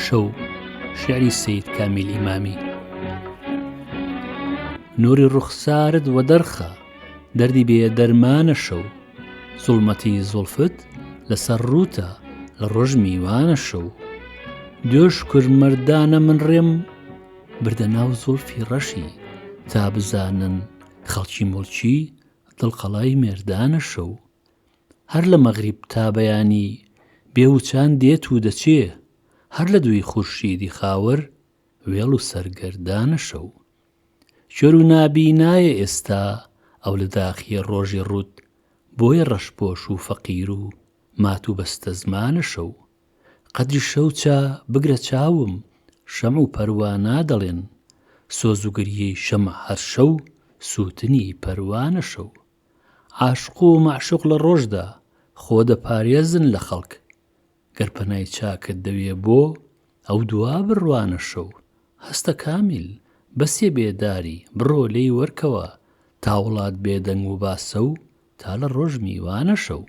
شەو شعری سید کامیل ئیمامی. نوری ڕوخسارت وە دەرخە دەردی بێ دەرمانە شەو، زوڵمەتی زوڵفت لەسەر ڕووتە لە ڕۆژ میوانە شەو. دوێژ کورمەردانە من ڕێم بردە ناو زوڵفی ڕەشی، تا بزانن خەڵکی موڵکی دڵقەڵای مێردانە شەو. هەر لە مەغریب تا بەیانی بێوچان دێت و دەچێ، هەر لە دووی خورشیدی خاوەر وێڵ و سەرگەردانە شەو. شێر و نابینایە ئێستا ئەو لە داخیە ڕۆژی ڕوت، بۆیە ڕەشپۆش و فەقیر و مات و بەستە زمانە شەو. قەدری شەو چا بگرە چاوم شەمع و پەروانە دەڵێن، سۆز و گریەی شەمع هەر شەو سووتنی پەروانە شەو. عاشق و معشوق لە ڕۆژدا خۆ دەپارێزن لە خەڵک، گەر پەنای چاکت دەوێ بۆ ئەو دوا بڕوانە شەو. هەستە کامیل بەسێ بێداری بڕۆ لێی وەرکەوە، تا وڵات بێدەنگ و باسە و تا لە ڕۆژ میوانە شەو.